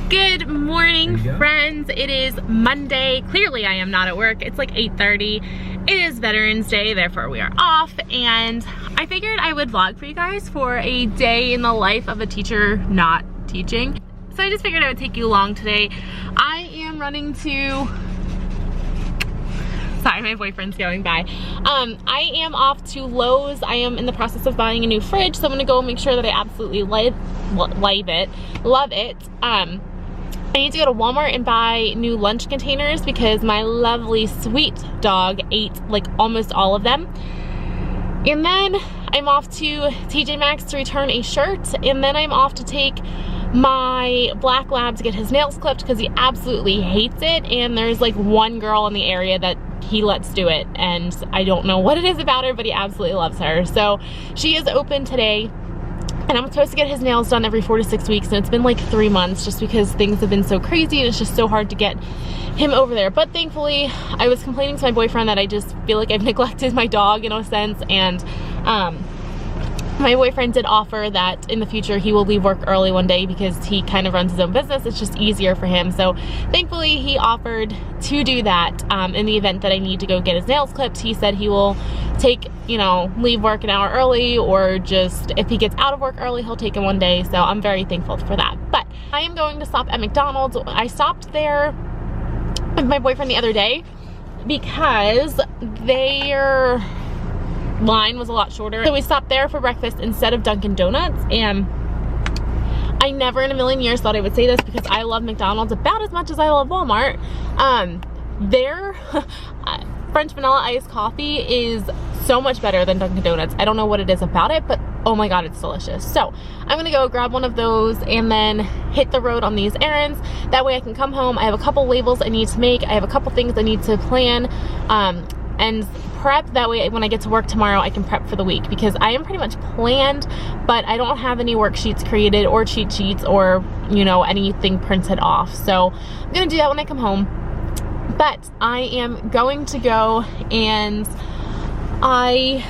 Good morning, friends. It is Monday. Clearly I am not at work. It's like 8:30. It is Veterans Day, therefore we are off, and I figured I would vlog for you guys for a day in the life of a teacher not teaching. So I just figured I would take you along today. I am running to... Sorry, my boyfriend's going by. I am off to Lowe's. I am in the process of buying a new fridge, so I'm gonna go make sure that I absolutely love it. I need to go to Walmart and buy new lunch containers because my lovely sweet dog ate like almost all of them. And then I'm off to TJ Maxx to return a shirt, and then I'm off to take my black lab to get his nails clipped because he absolutely hates it, and there's like one girl in the area that he lets do it, and I don't know what it is about her, but he absolutely loves her. So she is open today, and I'm supposed to get his nails done every 4 to 6 weeks, and it's been like 3 months just because things have been so crazy and it's just so hard to get him over there. But thankfully, I was complaining to my boyfriend that I just feel like I've neglected my dog in a sense, and my boyfriend did offer that in the future he will leave work early one day because he kind of runs his own business. It's just easier for him. So thankfully he offered to do that in the event that I need to go get his nails clipped. He said he will take, leave work an hour early, or just if he gets out of work early, he'll take him one day. So I'm very thankful for that. But I am going to stop at McDonald's. I stopped there with my boyfriend the other day because their line was a lot shorter, so we stopped there for breakfast instead of Dunkin' Donuts. And I never in a million years thought I would say this because I love McDonald's about as much as I love Walmart. Their French vanilla iced coffee is so much better than Dunkin' Donuts. I don't know what it is about it, but oh my god, it's delicious. So I'm gonna go grab one of those and then hit the road on these errands. That way I can come home. I have a couple labels I need to make. I have a couple things I need to plan and prep. That way when I get to work tomorrow, I can prep for the week, because I am pretty much planned, but I don't have any worksheets created or cheat sheets or anything printed off. So I'm gonna do that when I come home. But I am going to go, and I'm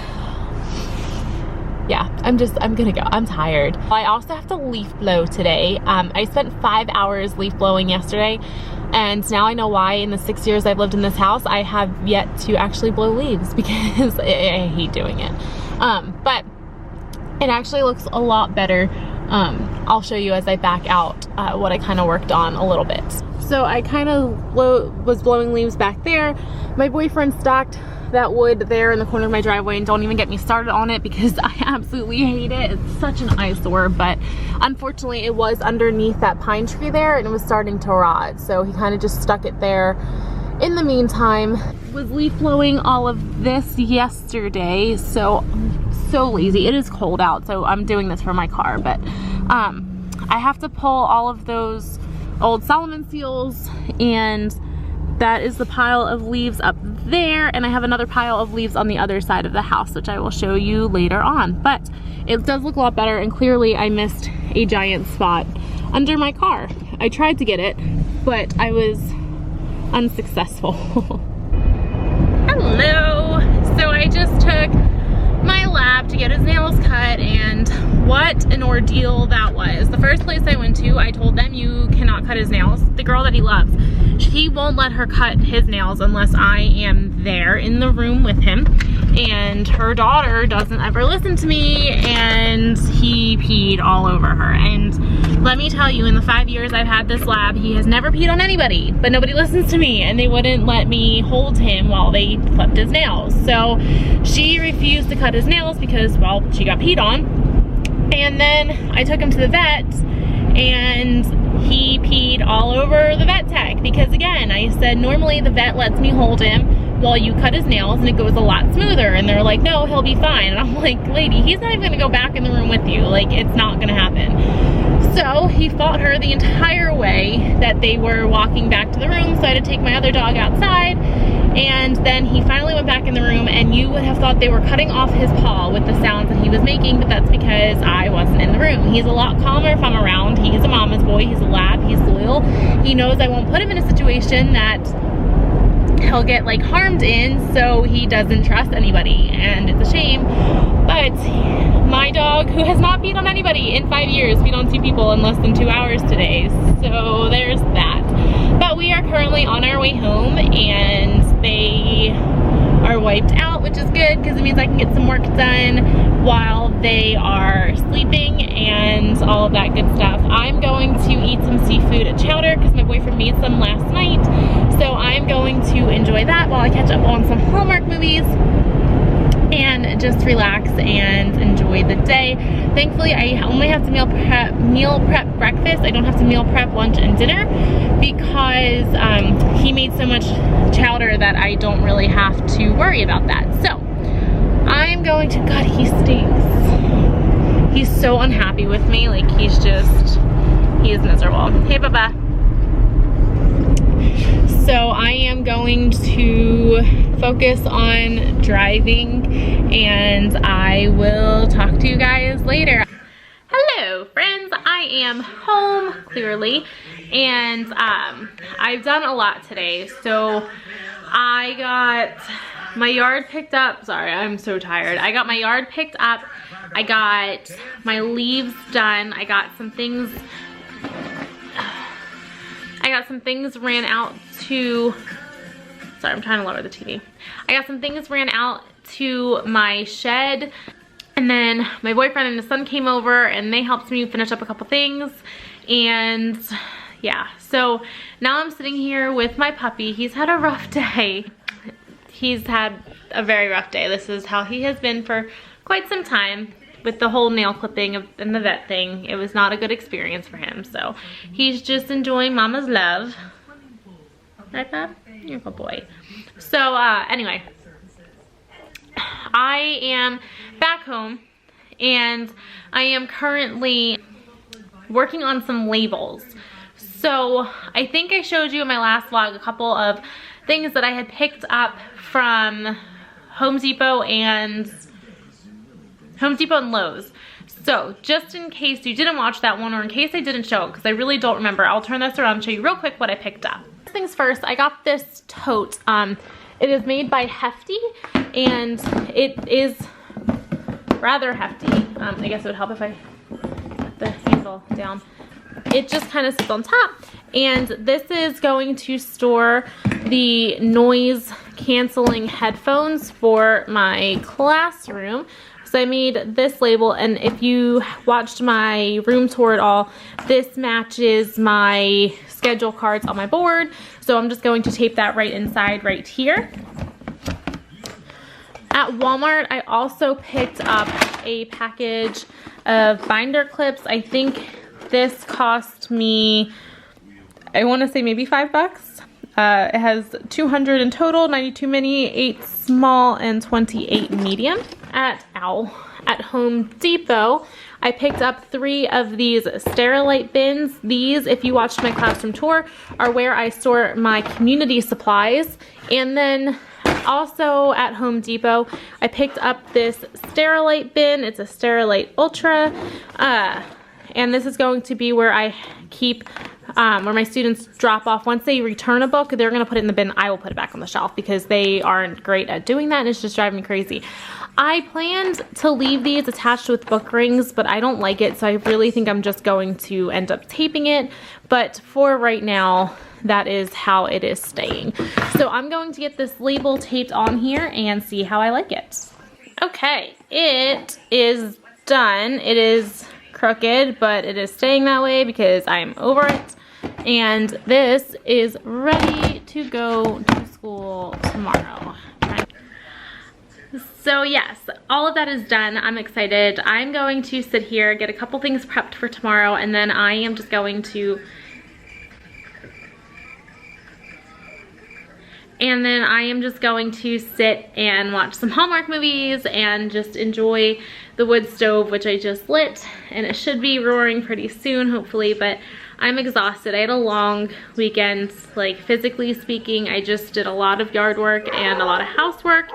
gonna go. I'm tired. I also have to leaf blow today. I spent 5 hours leaf blowing yesterday, and now I know why in the 6 years I've lived in this house I have yet to actually blow leaves, because I hate doing it. But it actually looks a lot better. I'll show you as I back out what I kind of worked on a little bit. So I kind of was blowing leaves back there. My boyfriend stacked that wood there in the corner of my driveway, and don't even get me started on it because I absolutely hate it. It's such an eyesore, but unfortunately it was underneath that pine tree there and it was starting to rot. So he kind of just stuck it there. In the meantime, was leaf blowing all of this yesterday, so I'm so lazy. It is cold out, so I'm doing this for my car, but I have to pull all of those old Solomon seals, and that is the pile of leaves up there, and I have another pile of leaves on the other side of the house, which I will show you later on. But it does look a lot better, and clearly I missed a giant spot under my car. I tried to get it, but I was unsuccessful. Hello! So I just took my lab to get his nails cut, and what an ordeal that was. The first place I went to, I told them you cannot cut his nails. The girl that he loves, he won't let her cut his nails unless I am there in the room with him, and her daughter doesn't ever listen to me, and he peed all over her. And let me tell you, in the 5 years I've had this lab, he has never peed on anybody, but nobody listens to me, and they wouldn't let me hold him while they clipped his nails. So she refused to cut his nails because, well, she got peed on. And then I took him to the vet, and he peed all over the vet tech because, again, I said normally the vet lets me hold him while you cut his nails and it goes a lot smoother, and they're like, no, he'll be fine. And I'm like, lady, he's not even gonna go back in the room with you. Like, it's not gonna happen. So he fought her the entire way that they were walking back to the room, so I had to take my other dog outside. And then he finally went back in the room, and you would have thought they were cutting off his paw with the sounds that he was making, but that's because I wasn't in the room. He's a lot calmer if I'm around. He's a mama's boy, he's a lab, he's loyal. He knows I won't put him in a situation that he'll get like harmed in, so he doesn't trust anybody, and it's a shame. But my dog, who has not peed on anybody in 5 years, peed on 2 people in less than 2 hours today. So currently on our way home, and they are wiped out, which is good because it means I can get some work done while they are sleeping and all of that good stuff. I'm going to eat some seafood at Chowder because my boyfriend made some last night, so I'm going to enjoy that while I catch up on some Hallmark movies and just relax and enjoy the day. Thankfully, I only have to meal prep breakfast. I don't have to meal prep lunch and dinner because he made so much chowder that I don't really have to worry about that. So I'm going to, God, he stinks. He's so unhappy with me. Like, he is miserable. Hey, Baba. So I am going to focus on driving, and I will talk to you guys later. Hello friends, I am home clearly, and I've done a lot today. So I got my yard picked up. Sorry, I'm so tired. I got my yard picked up. I got my leaves done. I got some things ran out to, sorry, I'm trying to lower the TV. I got some things ran out to my shed, and then my boyfriend and his son came over and they helped me finish up a couple things. And yeah, so now I'm sitting here with my puppy. He's had a rough day. He's had a very rough day. This is how he has been for quite some time. With the whole nail clipping and the vet thing, it was not a good experience for him. So he's just enjoying mama's love. Right, Bob? You're a good boy. So anyway, I am back home, and I am currently working on some labels. So I think I showed you in my last vlog a couple of things that I had picked up from Home Depot and Lowe's. So just in case you didn't watch that one, or in case I didn't show it, because I really don't remember, I'll turn this around and show you real quick what I picked up. First things first, I got this tote. It is made by Hefty, and it is rather hefty. I guess it would help if I put the handle down. It just kind of sits on top, and this is going to store the noise canceling headphones for my classroom. So I made this label, and if you watched my room tour at all, this matches my schedule cards on my board. So I'm just going to tape that right inside right here. At Walmart, I also picked up a package of binder clips. I think this cost me, I want to say maybe $5. It has 200 in total, 92 mini, 8 small, and 28 medium. At Home Depot, I picked up 3 of these Sterilite bins. These, if you watched my classroom tour, are where I store my community supplies. And then also at Home Depot, I picked up this Sterilite bin. It's a Sterilite Ultra, and this is going to be where I keep where my students drop off. Once they return a book, they're going to put it in the bin. I will put it back on the shelf because they aren't great at doing that, and it's just driving me crazy. I planned to leave these attached with book rings, but I don't like it, so I really think I'm just going to end up taping it. But for right now, that is how it is staying. So I'm going to get this label taped on here and see how I like it. Okay, it is done. It is crooked, but it is staying that way because I'm over it. And this is ready to go to school tomorrow. So yes, all of that is done. I'm excited. I'm going to sit here, get a couple things prepped for tomorrow, and then I am just going to sit and watch some Hallmark movies and just enjoy the wood stove, which I just lit, and it should be roaring pretty soon, hopefully, but I'm exhausted. I had a long weekend, like physically speaking. I just did a lot of yard work and a lot of housework.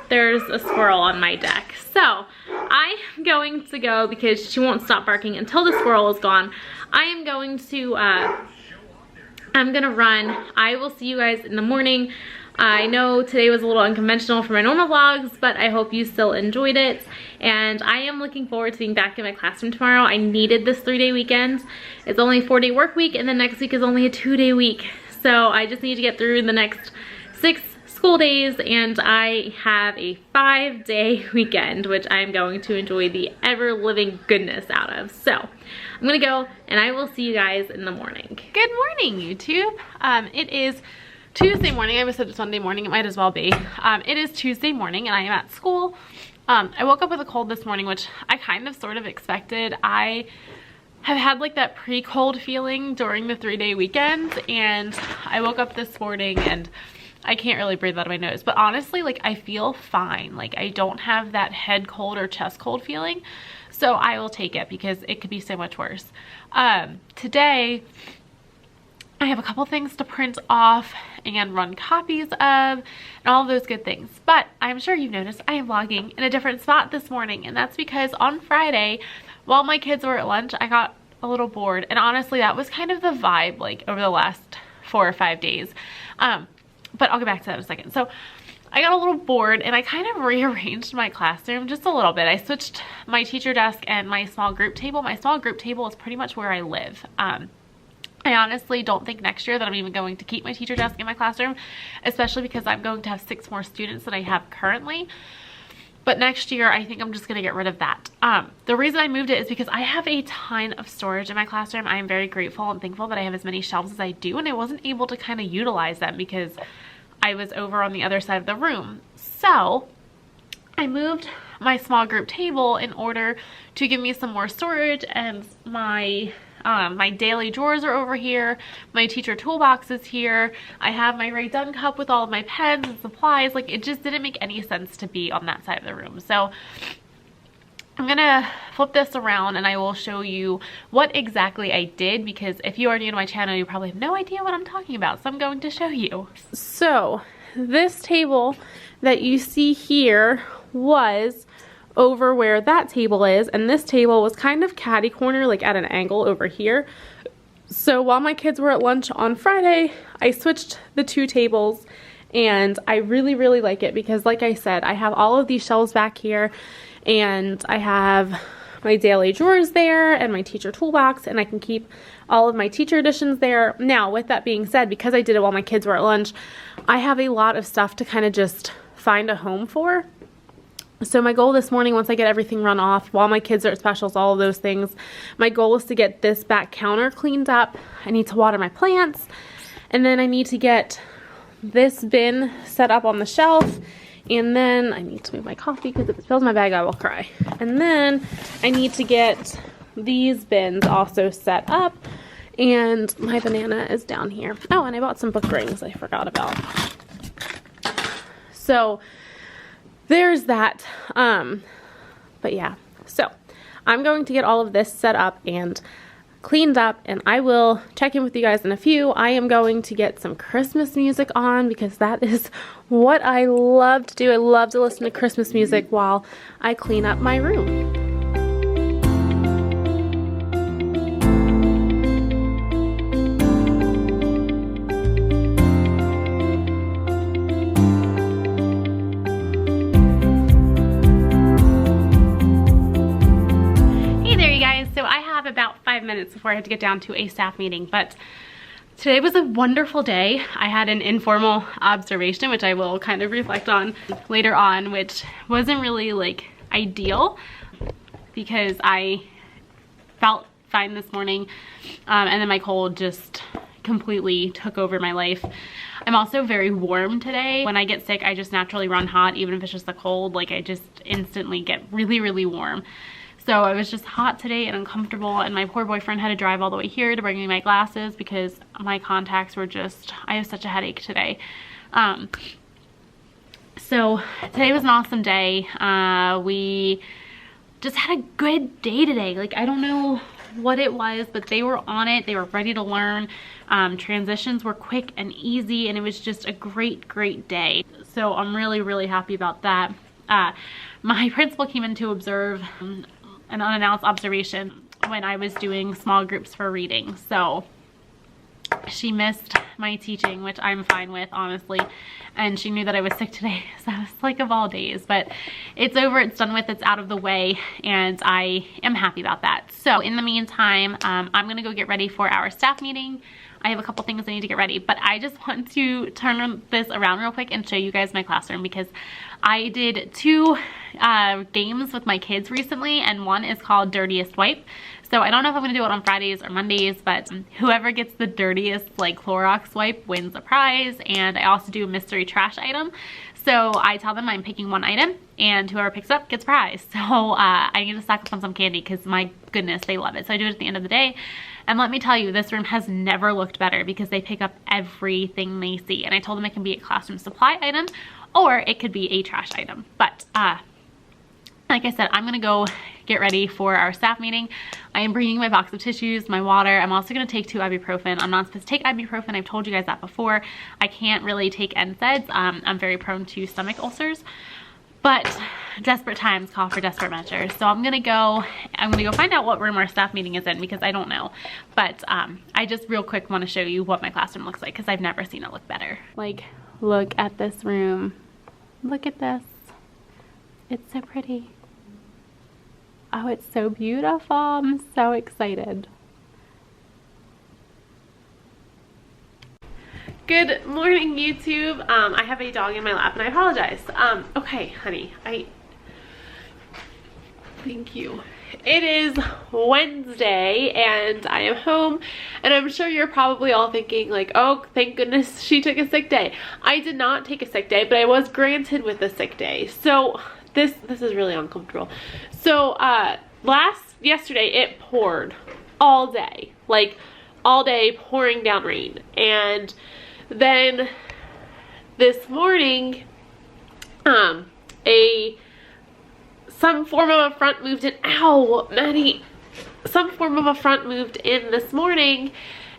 There's a squirrel on my deck. So I am going to go because she won't stop barking until the squirrel is gone. I am going to I'm gonna run. I will see you guys in the morning. I know today was a little unconventional for my normal vlogs, but I hope you still enjoyed it. And I am looking forward to being back in my classroom tomorrow. I needed this 3-day weekend. It's only a 4-day work week, and then next week is only a 2-day week. So I just need to get through the next 6 school days, and I have a 5-day weekend, which I'm going to enjoy the ever-living goodness out of. So I'm gonna go, and I will see you guys in the morning. Good morning, YouTube. It is Tuesday morning. I almost said it's Sunday morning. It might as well be. It is Tuesday morning, and I am at school. I woke up with a cold this morning, which I kind of sort of expected. I have had like that pre-cold feeling during the 3-day weekend, and I woke up this morning and I can't really breathe out of my nose, but honestly, like, I feel fine. Like, I don't have that head cold or chest cold feeling, so I will take it because it could be so much worse. Today I have a couple things to print off and run copies of and all of those good things, but I'm sure you've noticed I am vlogging in a different spot this morning, and that's because on Friday, while my kids were at lunch, I got a little bored, and honestly that was kind of the vibe like over the last 4 or 5 days. But I'll get back to that in a second. So I got a little bored, and I kind of rearranged my classroom just a little bit. I switched my teacher desk and my small group table. My small group table is pretty much where I live. I honestly don't think next year that I'm even going to keep my teacher desk in my classroom, especially because I'm going to have 6 more students than I have currently. But next year, I think I'm just gonna get rid of that. The reason I moved it is because I have a ton of storage in my classroom. I am very grateful and thankful that I have as many shelves as I do, and I wasn't able to kind of utilize them because I was over on the other side of the room. So I moved my small group table in order to give me some more storage, and my daily drawers are over here. My teacher toolbox is here. I have my Ray Dunn cup with all of my pens and supplies. Like, it just didn't make any sense to be on that side of the room. So I'm gonna flip this around and I will show you what exactly I did, because if you are new to my channel, you probably have no idea what I'm talking about. So I'm going to show you. So this table that you see here was over where that table is, and this table was kind of catty corner, like at an angle over here. So while my kids were at lunch on Friday, I switched the 2 tables, and I really like it because, like I said, I have all of these shelves back here, and I have my daily drawers there and my teacher toolbox, and I can keep all of my teacher editions there. Now, with that being said, because I did it while my kids were at lunch, I have a lot of stuff to kind of just find a home for. So my goal this morning, once I get everything run off, while my kids are at specials, all of those things, my goal is to get this back counter cleaned up. I need to water my plants, and then I need to get this bin set up on the shelf, and then I need to move my coffee because if it spills my bag, I will cry. And then I need to get these bins also set up, and my banana is down here. Oh, and I bought some book rings I forgot about. So there's that. But yeah, so I'm going to get all of this set up and cleaned up, and I will check in with you guys in a few. I am going to get some Christmas music on because that is what I love to do. I love to listen to Christmas music while I clean up my room. So I have about 5 minutes before I have to get down to a staff meeting, but today was a wonderful day. I had an informal observation, which I will kind of reflect on later on, which wasn't really like ideal because I felt fine this morning, and then my cold just completely took over my life. I'm also very warm today. When I get sick, I just naturally run hot, even if it's just a cold. Like, I just instantly get really warm. So I was just hot today and uncomfortable, and my poor boyfriend had to drive all the way here to bring me my glasses because my contacts were just, I have such a headache today. So today was an awesome day. We just had a good day today. Like, I don't know what it was, but they were on it. They were ready to learn. Transitions were quick and easy, and it was just a great day. So I'm really happy about that. My principal came in to observe an unannounced observation when I was doing small groups for reading. So she missed my teaching, which I'm fine with, honestly. And she knew that I was sick today, so I was like, of all days. But it's over, it's done with, it's out of the way, and I am happy about that. So in the meantime, I'm gonna go get ready for our staff meeting. I have a couple things I need to get ready, but I just want to turn this around real quick and show you guys my classroom, because I did 2 games with my kids recently, and one is called Dirtiest Wipe. So I don't know if I'm gonna do it on Fridays or Mondays, but whoever gets the dirtiest like Clorox wipe wins a prize. And I also do a mystery trash item. So I tell them I'm picking one item, and whoever picks up gets a prize. So I need to stock up on some candy, because my goodness, they love it. So I do it at the end of the day. And let me tell you, this room has never looked better, because they pick up everything they see. And I told them it can be a classroom supply item, or it could be a trash item. But like I said, I'm gonna go get ready for our staff meeting. I am bringing my box of tissues, my water. I'm also gonna take 2 ibuprofen. I'm not supposed to take ibuprofen. I've told you guys that before. I can't really take NSAIDs. I'm very prone to stomach ulcers, but desperate times call for desperate measures. So I'm gonna go find out what room our staff meeting is in, because I don't know. But I just real quick wanna show you what my classroom looks like, because I've never seen it look better. Like, look at this room. Look at this. It's so pretty. Oh, it's so beautiful. I'm so excited. Good morning, YouTube. I have a dog in my lap, and I apologize. Okay, honey, thank you. It is Wednesday, and I am home, and I'm sure you're probably all thinking like, oh, thank goodness she took a sick day. I did not take a sick day, but I was granted with a sick day. So this is really uncomfortable. So yesterday it poured all day, like all day, pouring down rain. And then this morning some form of a front moved in. Ow, Maddie. Some form of a front moved in this morning,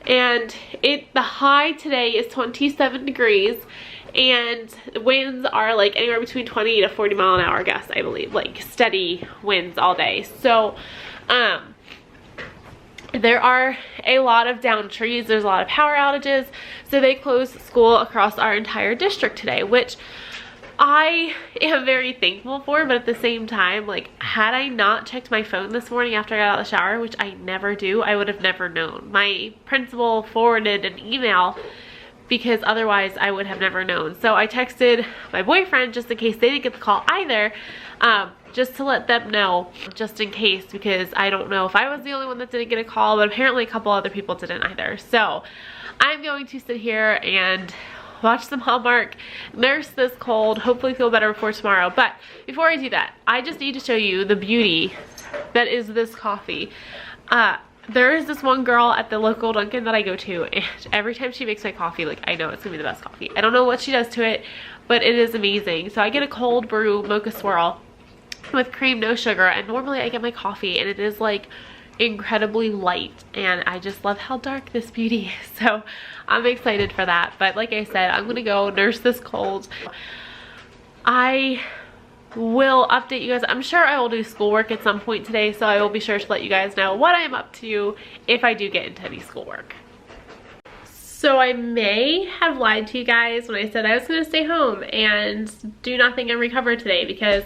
and the high today is 27 degrees, and winds are like anywhere between 20 to 40 mile an hour gusts, I believe, like steady winds all day. So there are a lot of downed trees, there's a lot of power outages, so they closed school across our entire district today, which I am very thankful for. But at the same time, like, had I not checked my phone this morning after I got out of the shower, which I never do, I would have never known. My principal forwarded an email, because otherwise I would have never known. So I texted my boyfriend just in case they didn't get the call either, just to let them know, just in case, because I don't know if I was the only one that didn't get a call, but apparently a couple other people didn't either. So I'm going to sit here and watch some Hallmark, nurse this cold, hopefully feel better before tomorrow. But before I do that, I just need to show you the beauty that is this coffee. There is this one girl at the local Dunkin' that I go to, and every time she makes my coffee, like, I know it's gonna be the best coffee. I don't know what she does to it, but it is amazing. So I get a cold brew mocha swirl with cream, no sugar, and normally I get my coffee and it is like incredibly light, and I just love how dark this beauty is. So I'm excited for that. But like I said, I'm gonna go nurse this cold. I will update you guys. I'm sure I will do schoolwork at some point today, so I will be sure to let you guys know what I am up to if I do get into any schoolwork. So I may have lied to you guys when I said I was going to stay home and do nothing and recover today, because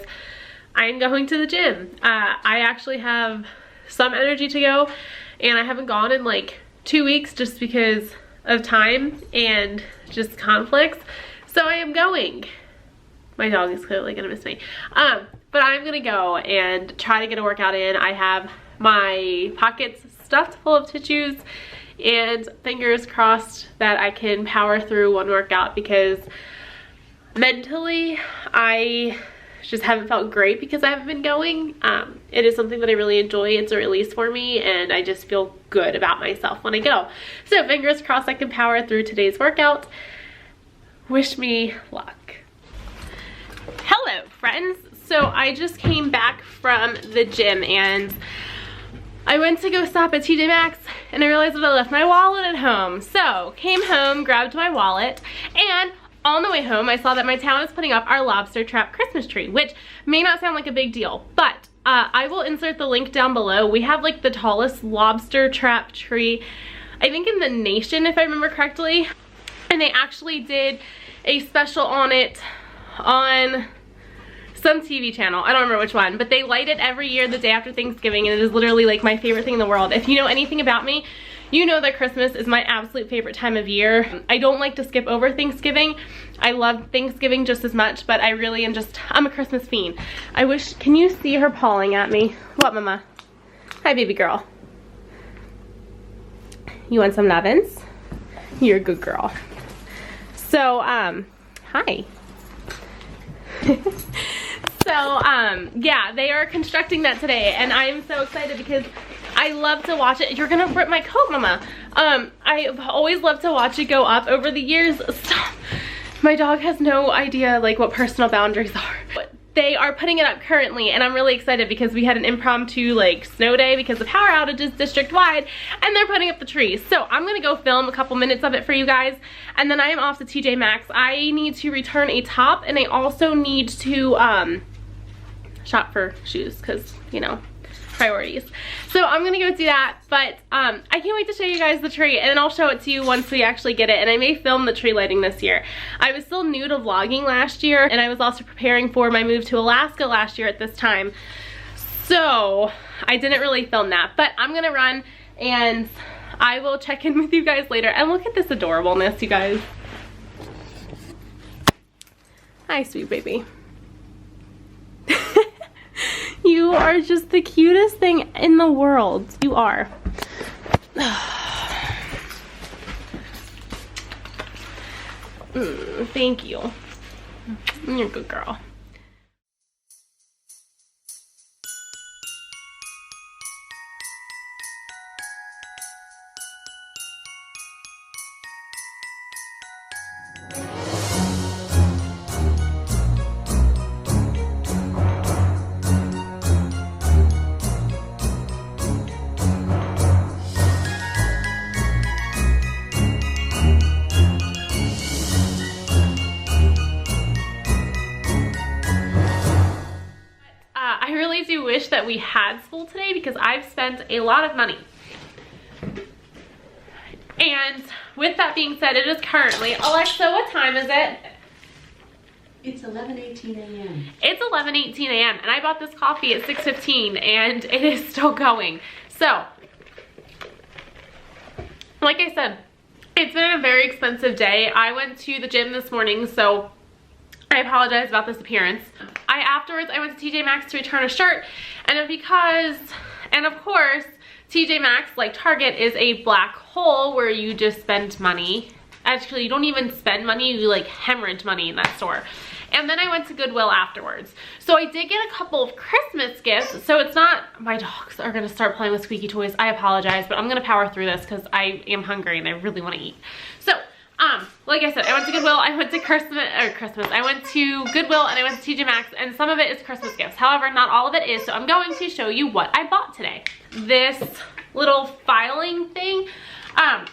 I am going to the gym. I actually have some energy to go, and I haven't gone in like 2 weeks just because of time and just conflicts. So I am going. My dog is clearly gonna miss me. But I'm gonna go and try to get a workout in. I have my pockets stuffed full of tissues, and fingers crossed that I can power through one workout, because mentally I just haven't felt great because I haven't been going. It is something that I really enjoy. It's a release for me, and I just feel good about myself when I go. So fingers crossed I can power through today's workout. Wish me luck. Hello friends. So I just came back from the gym, and I went to go stop at TJ Maxx, and I realized that I left my wallet at home. So came home, grabbed my wallet, and on the way home I saw that my town is putting up our lobster trap Christmas tree, which may not sound like a big deal, but I will insert the link down below. We have like the tallest lobster trap tree I think in the Nation, if I remember correctly. And they actually did a special on it on some TV channel. I don't remember which one, but they light it every year the day after Thanksgiving, and it is literally like my favorite thing in the world. If you know anything about me, you know that Christmas is my absolute favorite time of year. I don't like to skip over Thanksgiving. I love Thanksgiving just as much, but I really am just, I'm a Christmas fiend. I wish, can you see her pawing at me? What, Mama? Hi, baby girl. You want some nubbins? You're a good girl. So, hi. So, yeah, they are constructing that today, and I am so excited because I love to watch it. You're gonna rip my coat, Mama. I've always loved to watch it go up over the years. Stop. My dog has no idea, like, what personal boundaries are. But they are putting it up currently, and I'm really excited because we had an impromptu, like, snow day because of power outages district-wide, and they're putting up the trees. So I'm gonna go film a couple minutes of it for you guys, and then I am off to TJ Maxx. I need to return a top, and I also need to, shop for shoes, because, you know, priorities. So I'm gonna go do that, but I can't wait to show you guys the tree, and then I'll show it to you once we actually get it, and I may film the tree lighting this year. I was still new to vlogging last year, and I was also preparing for my move to Alaska last year at this time, so I didn't really film that, but I'm gonna run and I will check in with you guys later. And look at this adorableness, you guys. Hi, sweet baby. You are just the cutest thing in the world. You are. Thank you. You're a good girl. Do wish that we had school today because I've spent a lot of money. And with that being said, it is currently, Alexa, what time is it? It's 11:18 a.m. It's 11:18 a.m. and I bought this coffee at 6:15 and it is still going. So, like I said, it's been a very expensive day. I went to the gym this morning, so I apologize about this appearance. Afterwards, I went to TJ Maxx to return a shirt, and of course, TJ Maxx, like Target, is a black hole where you just spend money. Actually, you don't even spend money, you like hemorrhage money in that store. And then I went to Goodwill afterwards. So I did get a couple of Christmas gifts, so it's not, my dogs are gonna start playing with squeaky toys. I apologize, but I'm gonna power through this because I am hungry and I really wanna eat. So, like I said, I went to Goodwill, I went to I went to Goodwill and I went to TJ Maxx, and some of it is Christmas gifts. However, not all of it is, so I'm going to show you what I bought today. This little filing thing,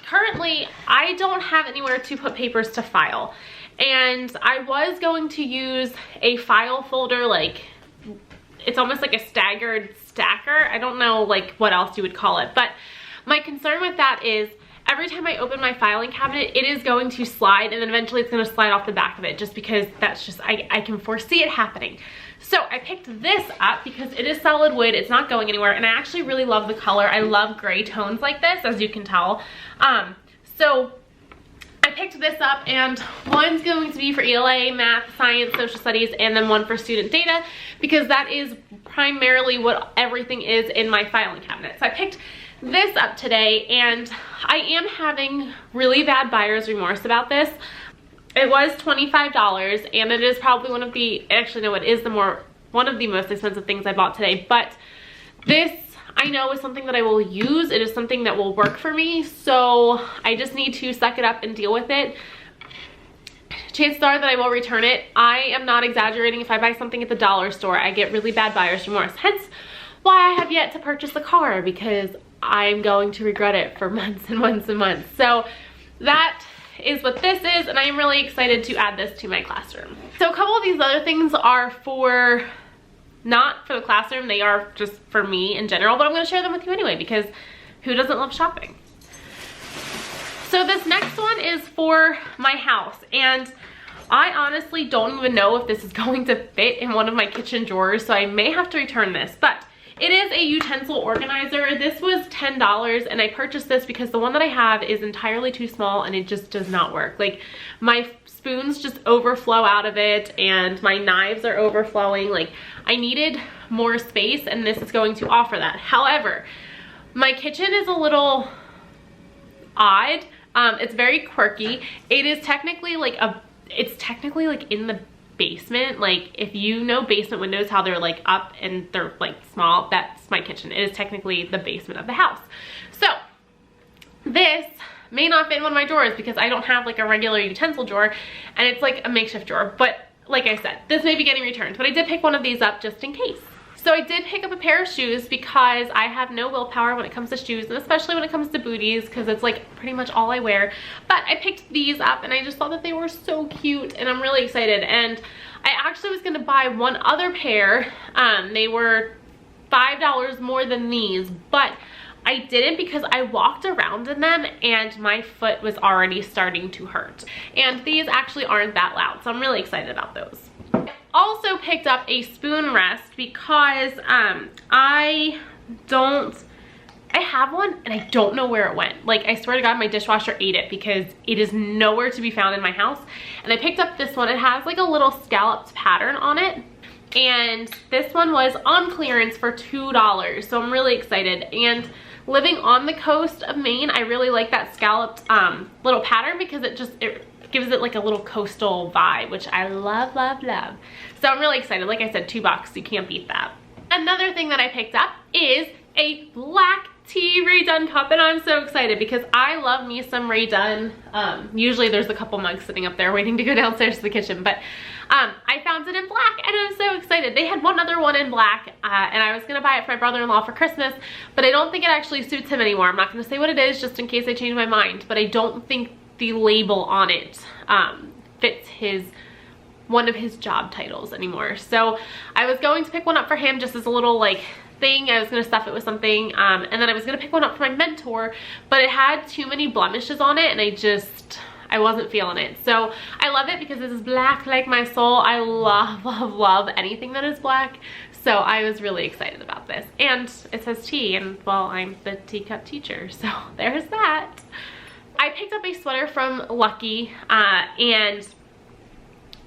currently I don't have anywhere to put papers to file, and I was going to use a file folder, like, it's almost like a staggered stacker. I don't know, like, what else you would call it, but my concern with that is every time I open my filing cabinet, it is going to slide, and then eventually it's going to slide off the back of it, just because that's just, I can foresee it happening. So I picked this up because it is solid wood, it's not going anywhere, and I actually really love the color. I love gray tones like this, as you can tell. So I picked this up, and one's going to be for ELA, math, science, social studies, and then one for student data, because that is primarily what everything is in my filing cabinet. So I picked this up today, and I am having really bad buyer's remorse about this. It was $25, and it is probably one of the, actually no, it is one of the most expensive things I bought today, but this I know is something that I will use. It is something that will work for me, so I just need to suck it up and deal with it. Chances are that I will return it. I am not exaggerating. If I buy something at the dollar store, I get really bad buyer's remorse, hence why I have yet to purchase the car, because I'm going to regret it for months and months and months. So that is what this is, and I am really excited to add this to my classroom. So a couple of these other things are not for the classroom, they are just for me in general, but I'm going to share them with you anyway, because who doesn't love shopping? So this next one is for my house, and I honestly don't even know if this is going to fit in one of my kitchen drawers, so I may have to return this, but it is a utensil organizer. This was $10, and I purchased this because the one that I have is entirely too small and it just does not work. Like, my spoons just overflow out of it and my knives are overflowing. Like, I needed more space, and this is going to offer that. However, my kitchen is a little odd. It's very quirky. It is technically like in the basement. Like, if you know basement windows, how they're like up and they're like small, that's my kitchen. It is technically the basement of the house. So this may not fit in one of my drawers because I don't have like a regular utensil drawer, and it's like a makeshift drawer. But like I said, this may be getting returned, but I did pick one of these up just in case. So I did pick up a pair of shoes because I have no willpower when it comes to shoes, and especially when it comes to booties, because it's like pretty much all I wear. But I picked these up and I just thought that they were so cute, and I'm really excited. And I actually was gonna buy one other pair. They were $5 more than these, but I didn't because I walked around in them and my foot was already starting to hurt. And these actually aren't that loud, so I'm really excited about those. Also picked up a spoon rest because I have one and I don't know where it went. Like, I swear to God, my dishwasher ate it because it is nowhere to be found in my house. And I picked up this one. It has like a little scalloped pattern on it, and this one was on clearance for $2, so I'm really excited. And living on the coast of Maine, I really like that scalloped little pattern because it gives it like a little coastal vibe, which I love, love, love. So I'm really excited. Like I said, $2, you can't beat that. Another thing that I picked up is a black tea Rae Dunn cup, and I'm so excited because I love me some Rae Dunn. Usually there's a couple mugs sitting up there waiting to go downstairs to the kitchen, but I found it in black and I'm so excited. They had one other one in black, and I was gonna buy it for my brother-in-law for Christmas, but I don't think it actually suits him anymore. I'm not gonna say what it is just in case I change my mind, but I don't think the label on it fits one of his job titles anymore. So I was going to pick one up for him just as a little like thing. I was gonna stuff it with something, and then I was gonna pick one up for my mentor, but it had too many blemishes on it and I wasn't feeling it. So I love it because this is black like my soul. I love, love, love anything that is black. So I was really excited about this. And it says tea, and well, I'm the teacup teacher, so there's that. I picked up a sweater from Lucky, and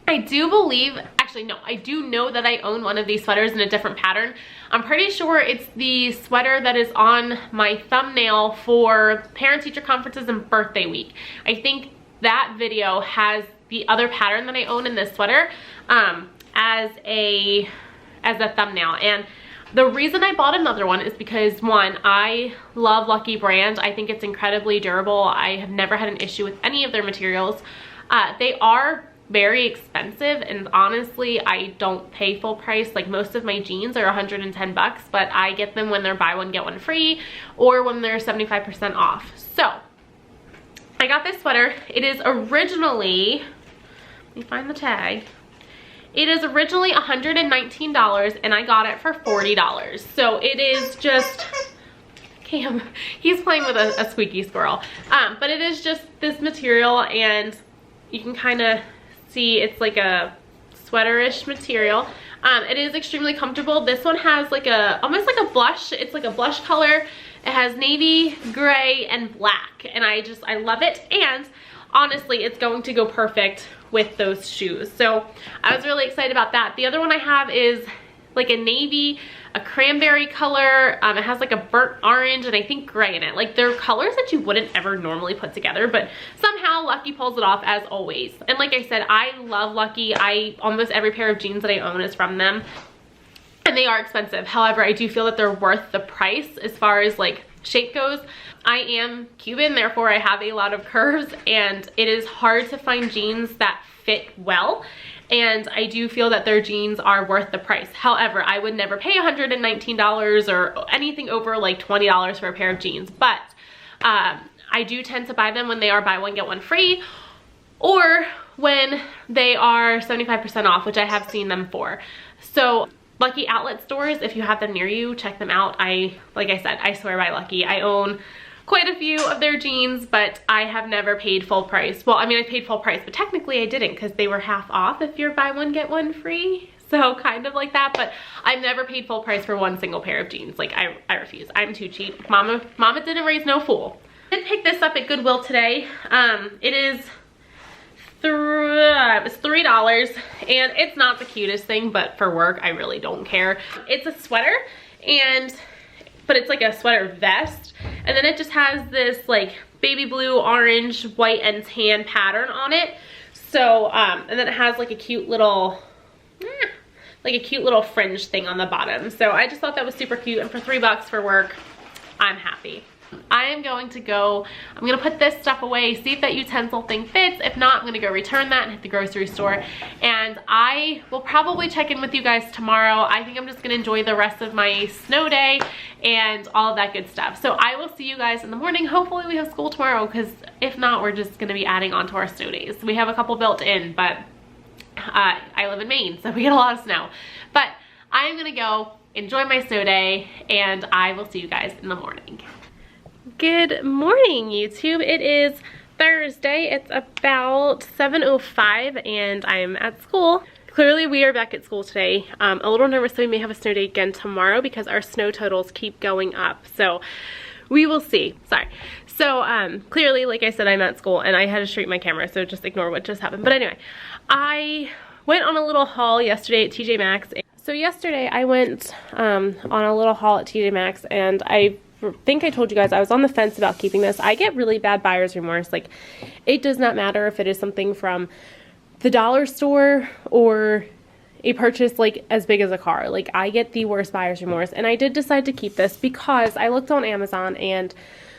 I do believe, actually no, I do know that I own one of these sweaters in a different pattern. I'm pretty sure it's the sweater that is on my thumbnail for parent-teacher conferences and birthday week. I think that video has the other pattern that I own in this sweater as a thumbnail. And the reason I bought another one is because, one, I love Lucky brand. I think it's incredibly durable. I have never had an issue with any of their materials. They are very expensive, and honestly, I don't pay full price. Like, most of my jeans are 110 bucks, but I get them when they're buy one, get one free, or when they're 75% off. So I got this sweater. It is originally, let me find the tag. It is originally $119 and I got it for $40. So it is just, Cam, he's playing with a squeaky squirrel. But it is just this material, and you can kind of see it's like a sweaterish material. It is extremely comfortable. This one has like almost like a blush. It's like a blush color. It has navy, gray, and black, and I love it. And honestly, it's going to go perfect with those shoes. So I was really excited about that. The other one I have is like a navy, a cranberry color. It has like a burnt orange and I think gray in it. Like, they're colors that you wouldn't ever normally put together, but somehow Lucky pulls it off as always. And like I said, I love Lucky. Almost every pair of jeans that I own is from them. And they are expensive. However, I do feel that they're worth the price as far as like shape goes. I am Cuban, therefore I have a lot of curves, and it is hard to find jeans that fit well. And I do feel that their jeans are worth the price. However, I would never pay $119 or anything over like $20 for a pair of jeans. But I do tend to buy them when they are buy one, get one free, or when they are 75% off, which I have seen them for. So Lucky outlet stores, if you have them near you, check them out. Like I said, I swear by Lucky. I own quite a few of their jeans, but I have never paid full price. Well, I mean, I paid full price, but technically I didn't because they were half off if you're buy one, get one free. So kind of like that, but I've never paid full price for one single pair of jeans. Like I refuse. I'm too cheap. Mama didn't raise no fool. I did pick this up at Goodwill today. It is it's $3 and it's not the cutest thing, but for work I really don't care. It's a sweater but it's like a sweater vest, and then it just has this like baby blue, orange, white, and tan pattern on it. So and then it has like a cute little fringe thing on the bottom. So I just thought that was super cute, and for $3 for work, I'm happy. I am going to go, I'm gonna put this stuff away, see if that utensil thing fits. If not, I'm gonna go return that and hit the grocery store. And I will probably check in with you guys tomorrow. I think I'm just gonna enjoy the rest of my snow day and all of that good stuff. So I will see you guys in the morning. Hopefully we have school tomorrow, because if not, we're just gonna be adding on to our snow days. We have a couple built in, but I live in Maine, so we get a lot of snow. But I'm gonna go enjoy my snow day, and I will see you guys in the morning. Good morning, YouTube. It is Thursday. It's about 7:05 and I'm at school. Clearly we are back at school today. A little nervous that we may have a snow day again tomorrow because our snow totals keep going up. So we will see. Sorry. So clearly, like I said, I'm at school and I had to straighten my camera, so just ignore what just happened. But anyway, I went on a little haul yesterday at TJ Maxx. So yesterday I went on a little haul at TJ Maxx, and I think I told you guys I was on the fence about keeping this. I get really bad buyer's remorse. Like, it does not matter if it is something from the dollar store or a purchase like as big as a car. Like, I get the worst buyer's remorse, and I did decide to keep this because I looked on Amazon, and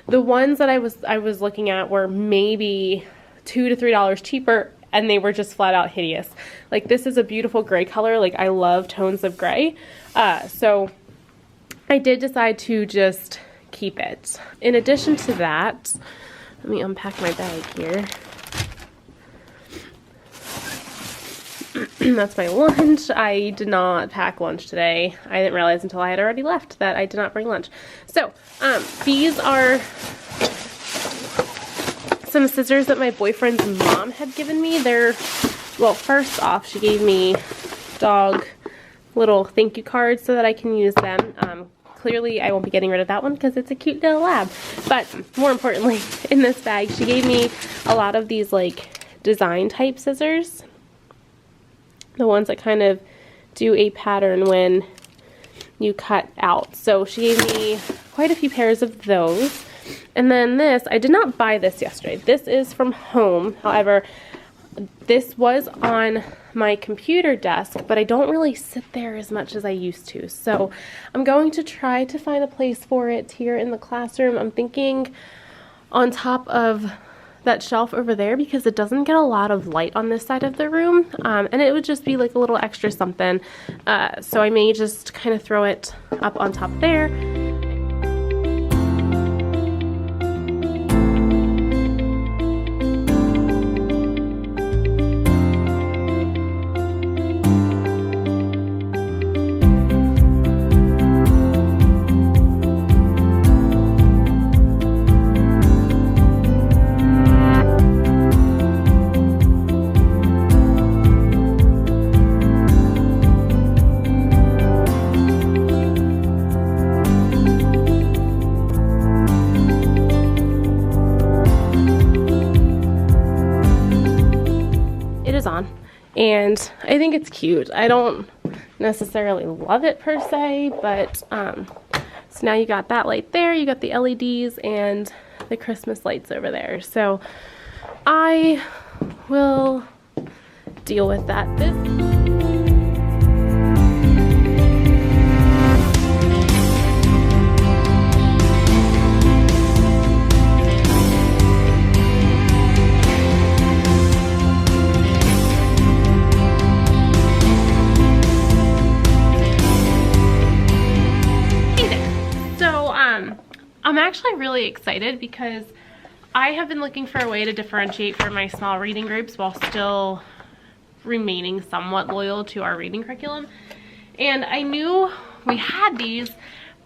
the ones that I was looking at were maybe $2 to $3 cheaper, and they were just flat out hideous. Like, this is a beautiful gray color. Like, I love tones of gray. So I did decide to just keep it. In addition to that, let me unpack my bag here. That's my lunch. I did not pack lunch today. I didn't realize until I had already left that I did not bring lunch. So, these are some scissors that my boyfriend's mom had given me. They're, well, first off, she gave me dog little thank you cards so that I can use them. Clearly, I won't be getting rid of that one because it's a cute little lab. But more importantly, in this bag, she gave me a lot of these like design type scissors. The ones that kind of do a pattern when you cut out. So she gave me quite a few pairs of those. And then this, I did not buy this yesterday. This is from home. However, this was on my computer desk, but I don't really sit there as much as I used to. So I'm going to try to find a place for it here in the classroom. I'm thinking on top of that shelf over there because it doesn't get a lot of light on this side of the room, and it would just be like a little extra something. So I may just kind of throw it up on top there. And I think it's cute. I don't necessarily love it per se, but so now you got that light there, you got the LEDs and the Christmas lights over there. So I will deal with that. I'm actually really excited because I have been looking for a way to differentiate from my small reading groups while still remaining somewhat loyal to our reading curriculum. And I knew we had these,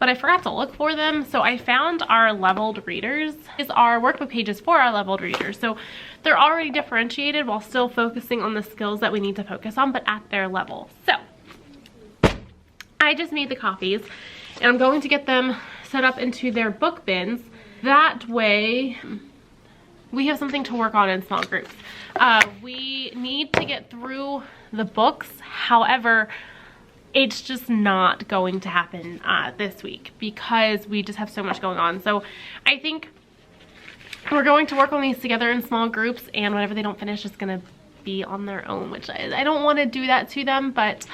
but I forgot to look for them. So I found our leveled readers. These are workbook pages for our leveled readers. So they're already differentiated while still focusing on the skills that we need to focus on, but at their level. So I just made the copies and I'm going to get them set up into their book bins. That way we have something to work on in small groups. We need to get through the books. However, it's just not going to happen this week because we just have so much going on. So I think we're going to work on these together in small groups, and whatever they don't finish is going to be on their own, which I don't want to do that to them, but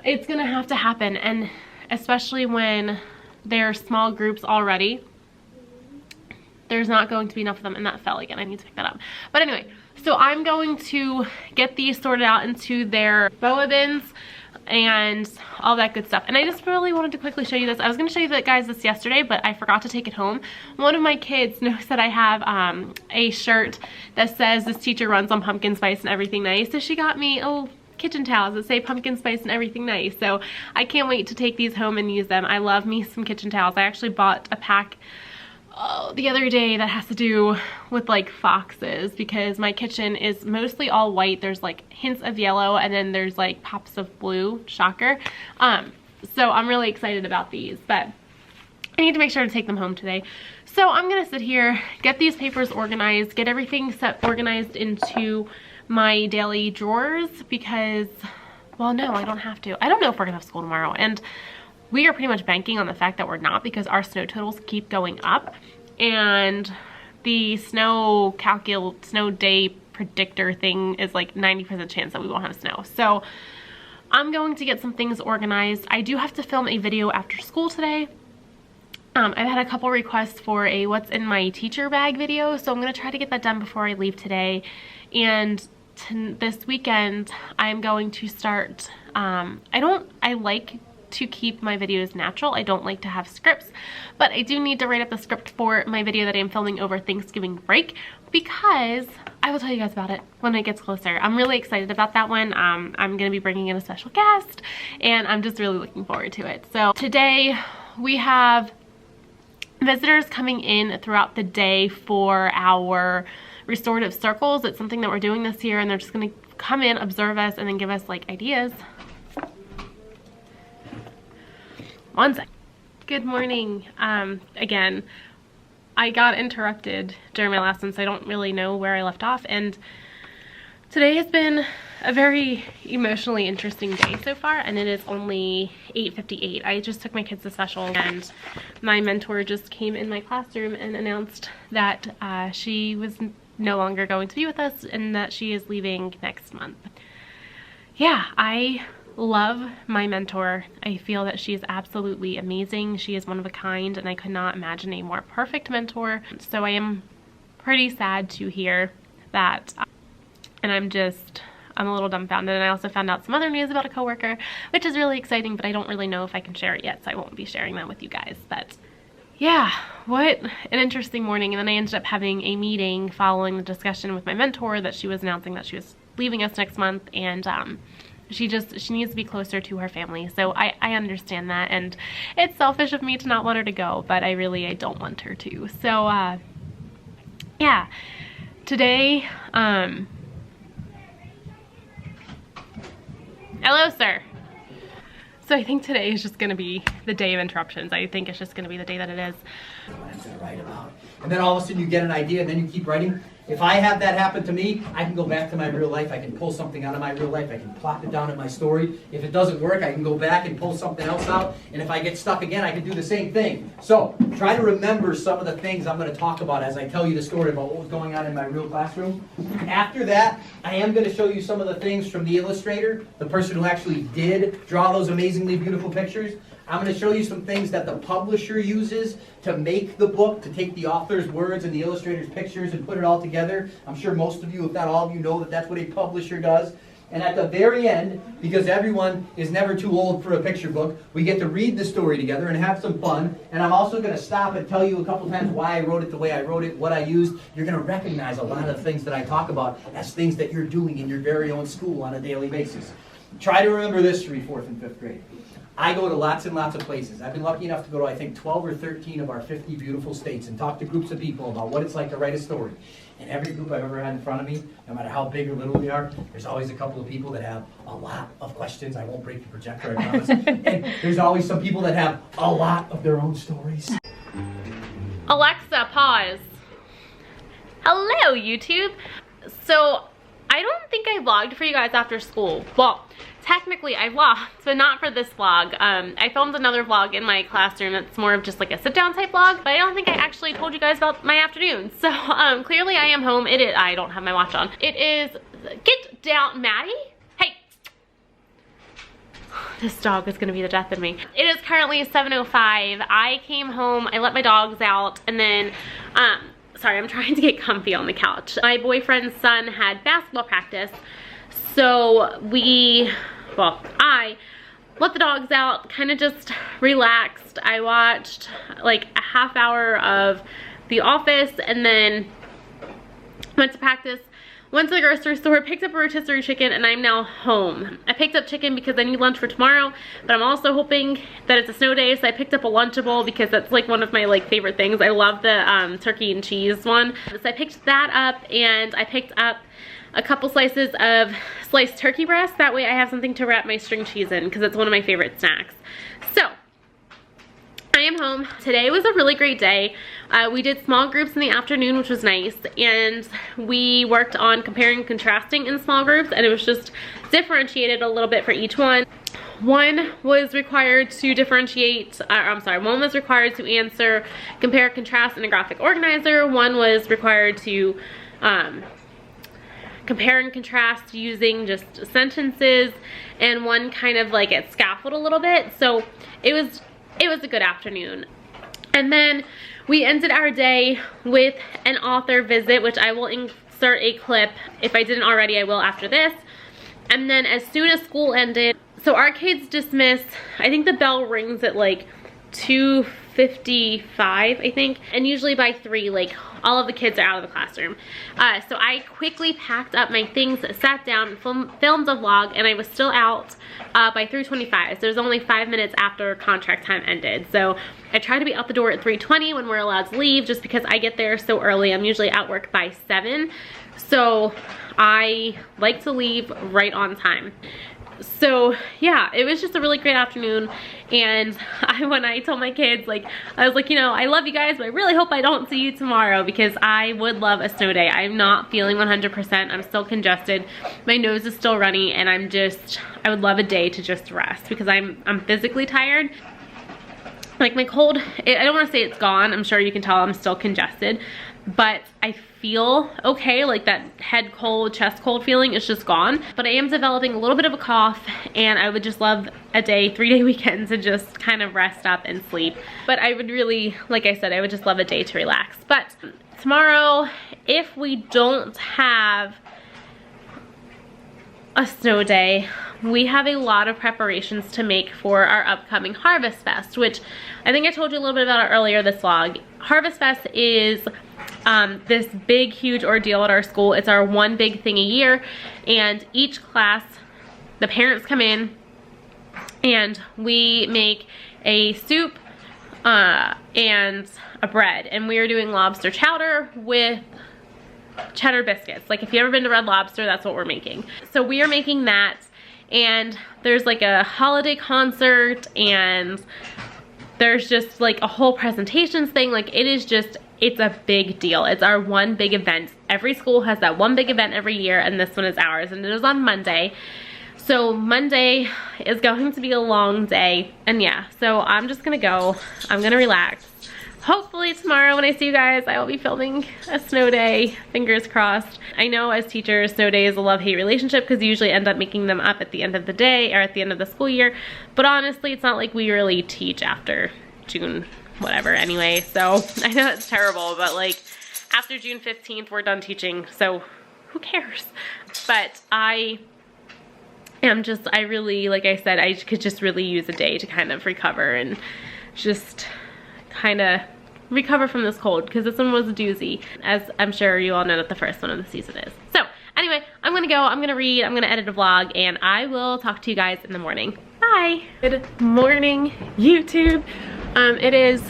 it's going to have to happen. And especially when they're small groups already, there's not going to be enough of them. And that fell again. I need to pick that up. But anyway, so I'm going to get these sorted out into their BOA bins and all that good stuff. And I just really wanted to quickly show you this. I was going to show you that, guys, this yesterday, but I forgot to take it home. One of my kids knows that I have a shirt that says "This teacher runs on pumpkin spice and everything nice." So she got me kitchen towels that say pumpkin spice and everything nice. So I can't wait to take these home and use them. I love me some kitchen towels. I actually bought a pack the other day that has to do with like foxes, because my kitchen is mostly all white. There's like hints of yellow and then there's like pops of blue. Shocker. So I'm really excited about these, but I need to make sure to take them home today. So I'm gonna sit here, get these papers organized, get everything organized into my daily drawers, because, well, no, I don't have to. I don't know if we're gonna have school tomorrow, and we are pretty much banking on the fact that we're not, because our snow totals keep going up, and the snow day predictor thing is like 90% chance that we won't have snow. So I'm going to get some things organized. I do have to film a video after school today. I've had a couple requests for a what's in my teacher bag video, so I'm going to try to get that done before I leave today. And this weekend I'm going to start, I like to keep my videos natural. I don't like to have scripts, but I do need to write up the script for my video that I'm filming over Thanksgiving break, because I will tell you guys about it when it gets closer. I'm really excited about that one. I'm going to be bringing in a special guest, and I'm just really looking forward to it. So today we have visitors coming in throughout the day for our restorative circles. It's something that we're doing this year, and they're just going to come in, observe us, and then give us like ideas. One sec. Good morning. Again, I got interrupted during my lesson, so I don't really know where I left off, and today has been a very emotionally interesting day so far, and it is only 8:58. I just took my kids to special, and my mentor just came in my classroom and announced that she was no longer going to be with us and that she is leaving next month. Yeah, I love my mentor. I feel that she is absolutely amazing. She is one of a kind, and I could not imagine a more perfect mentor. So I am pretty sad to hear that, and I'm a little dumbfounded. And I also found out some other news about a coworker, which is really exciting, but I don't really know if I can share it yet, so I won't be sharing that with you guys. But yeah, what an interesting morning. And then I ended up having a meeting following the discussion with my mentor that she was announcing that she was leaving us next month, and she needs to be closer to her family. So I understand that, and it's selfish of me to not want her to go, but I don't want her to. So yeah, today, hello, sir. So I think today is just gonna be the day of interruptions. I think it's just gonna be the day that it is. What I'm gonna write about. And then all of a sudden you get an idea, and then you keep writing. If I have that happen to me, I can go back to my real life. I can pull something out of my real life. I can plop it down in my story. If it doesn't work, I can go back and pull something else out. And if I get stuck again, I can do the same thing. So try to remember some of the things I'm going to talk about as I tell you the story about what was going on in my real classroom. After that, I am going to show you some of the things from the illustrator, the person who actually did draw those amazingly beautiful pictures. I'm going to show you some things that the publisher uses to make the book, to take the author's words and the illustrator's pictures and put it all together. I'm sure most of you, if not all of you, know that that's what a publisher does. And at the very end, because everyone is never too old for a picture book, we get to read the story together and have some fun. And I'm also going to stop and tell you a couple times why I wrote it the way I wrote it, what I used. You're going to recognize a lot of things that I talk about as things that you're doing in your very own school on a daily basis. Try to remember this to read 4th and 5th grade. I go to lots and lots of places. I've been lucky enough to go to, I think, 12 or 13 of our 50 beautiful states and talk to groups of people about what it's like to write a story. And every group I've ever had in front of me, no matter how big or little we are, there's always a couple of people that have a lot of questions. I won't break the projector, I promise. And there's always some people that have a lot of their own stories. Alexa, pause. Hello, YouTube. So, I don't think I vlogged for you guys after school. Well, technically I vlogged, but not for this vlog. I filmed another vlog in my classroom that's more of just like a sit-down type vlog, but I don't think I actually told you guys about my afternoon. So, clearly I am home. I don't have my watch on. It is, get down, Maddie. Hey. This dog is gonna be the death of me. It is currently 7:05. I came home, I let my dogs out, and then, sorry, I'm trying to get comfy on the couch. My boyfriend's son had basketball practice, so I let the dogs out, kind of just relaxed. I watched like a half hour of The Office and then went to practice, went to the grocery store, picked up a rotisserie chicken, and I'm now home. I picked up chicken because I need lunch for tomorrow, but I'm also hoping that it's a snow day, so I picked up a Lunchable because that's like one of my like favorite things. I love the turkey and cheese one. So I picked that up, and I picked up a couple slices of sliced turkey breast. That way I have something to wrap my string cheese in because it's one of my favorite snacks. So, I am home. Today was a really great day. We did small groups in the afternoon, which was nice, and we worked on comparing and contrasting in small groups, and it was just differentiated a little bit for each one. One was required to differentiate, one was required to answer, compare, contrast in a graphic organizer. One was required to compare and contrast using just sentences, and one kind of like it scaffolded a little bit. So it was a good afternoon. And then we ended our day with an author visit, which I will insert a clip. If I didn't already, I will after this. And then as soon as school ended, so our kids dismissed, I think the bell rings at like 2:55, I think, and usually by 3, like all of the kids are out of the classroom. So I quickly packed up my things, sat down, filmed a vlog, and I was still out by 3:25. So it was only 5 minutes after contract time ended. So I tried to be out the door at 3:20 when we're allowed to leave, just because I get there so early. I'm usually at work by 7. So I like to leave right on time. So yeah, it was just a really great afternoon. And when I told my kids, like, I was like, you know, I love you guys, but I really hope I don't see you tomorrow, because I would love a snow day. I'm not feeling 100%. I'm still congested. My nose is still runny, and I would love a day to just rest, because I'm physically tired. Like my cold, I don't want to say it's gone. I'm sure you can tell I'm still congested, but I feel okay. Like that head cold, chest cold feeling is just gone. But I am developing a little bit of a cough, and I would just love a day, 3-day weekend to just kind of rest up and sleep. But I would really, like I said, I would just love a day to relax. But tomorrow, if we don't have a snow day, we have a lot of preparations to make for our upcoming Harvest Fest, which I think I told you a little bit about it earlier this vlog. Harvest Fest is this big, huge ordeal at our school. It's our one big thing a year, and each class, the parents come in and we make a soup and a bread, and we are doing lobster chowder with cheddar biscuits. Like if you've ever been to Red Lobster, that's what we're making. So we are making that, and there's like a holiday concert, and there's just like a whole presentations thing. Like it's a big deal. It's our one big event. Every school has that one big event every year, and this one is ours, and it is on Monday. So Monday is going to be a long day, and yeah, so I'm just gonna go. I'm gonna relax. Hopefully tomorrow when I see you guys, I will be filming a snow day, fingers crossed. I know as teachers, snow day is a love-hate relationship, because you usually end up making them up at the end of the day or at the end of the school year. But honestly, it's not like we really teach after June, whatever anyway. So I know it's terrible, but like after June 15th, we're done teaching. So who cares? But I really, like I said, I could just really use a day to kind of recover and just kind of recover from this cold, because this one was a doozy, as I'm sure you all know that the first one of the season is. So anyway, I'm gonna go, I'm gonna read, I'm gonna edit a vlog, and I will talk to you guys in the morning. Bye. Hi. Good morning, YouTube. It is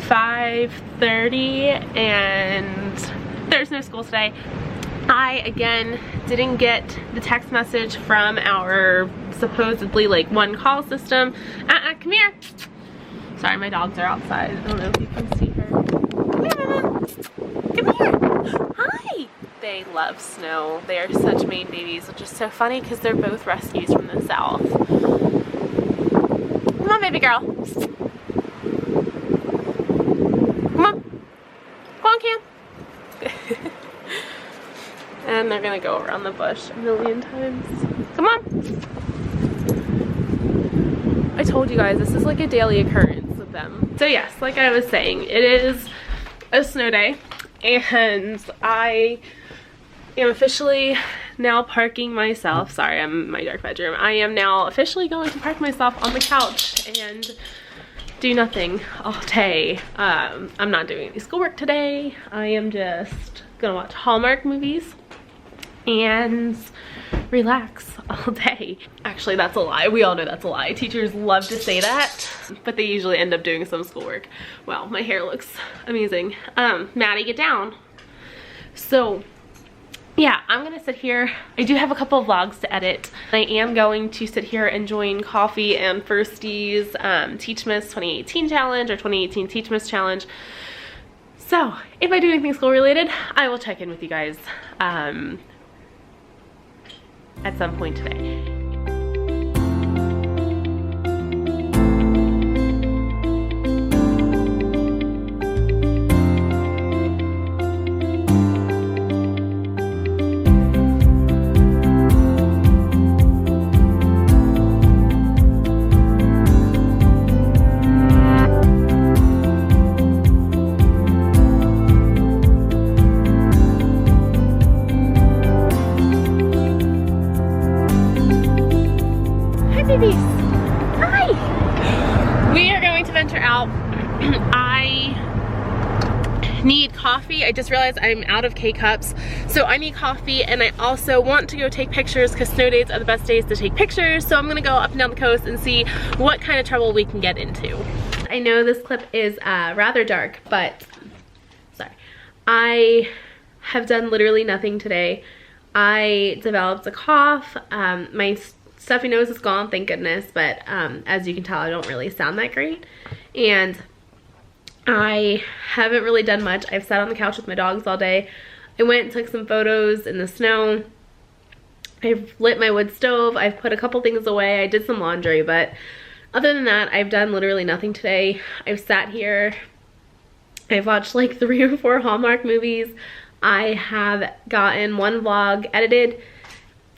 5:30 and there's no school today. I, again, didn't get the text message from our supposedly like one call system. Come here. Sorry, my dogs are outside. I don't know if you can see her. Come here, Mama. Come here. Hi. They love snow. They are such Maine babies, which is so funny because they're both rescues from the south. Come on, baby girl. Come on. Come on, Cam. And they're gonna go around the bush a million times. Come on. I told you guys, this is like a daily occurrence with them. So yes, like I was saying, it is a snow day and I am officially now parking myself. Sorry, I'm in my dark bedroom. I am now officially going to park myself on the couch and do nothing all day. I'm not doing any schoolwork today. I am just gonna watch Hallmark movies and relax all day. Actually, that's a lie. We all know that's a lie. Teachers love to say that, but they usually end up doing some schoolwork. Wow, my hair looks amazing. Maddie, get down. So yeah, I'm gonna sit here. I do have a couple of vlogs to edit. I am going to sit here enjoying coffee and Firstie's Teachmas 2018 challenge or 2018 Teachmas challenge. So if I do anything school related, I will check in with you guys at some point today. Need coffee. I just realized I'm out of K-cups, so I need coffee, and I also want to go take pictures because snow days are the best days to take pictures. So I'm gonna go up and down the coast and see what kind of trouble we can get into. I know this clip is rather dark, but sorry. I have done literally nothing today. I developed a cough. My stuffy nose is gone, thank goodness, but as you can tell, I don't really sound that great. And I haven't really done much. I've sat on the couch with my dogs all day. I went and took some photos in the snow. I've lit my wood stove. I've put a couple things away. I did some laundry, but other than that, I've done literally nothing today. I've sat here. I've watched like 3 or 4 Hallmark movies. I have gotten one vlog edited,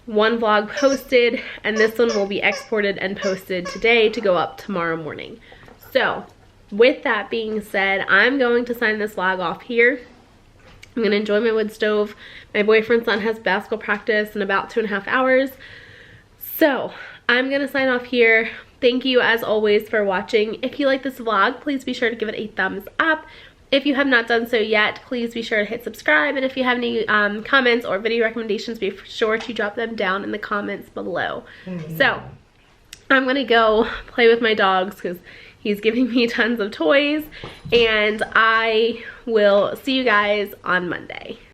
one vlog posted, and this one will be exported and posted today to go up tomorrow morning. So with that being said, I'm going to sign this vlog off here. I'm gonna enjoy my wood stove. My boyfriend's son has basketball practice in about 2.5 hours. So I'm gonna sign off here. Thank you as always for watching. If you like this vlog, please be sure to give it a thumbs up. If you have not done so yet, please be sure to hit subscribe. And if you have any comments or video recommendations, be sure to drop them down in the comments below. So I'm gonna go play with my dogs because he's giving me tons of toys, and I will see you guys on Monday.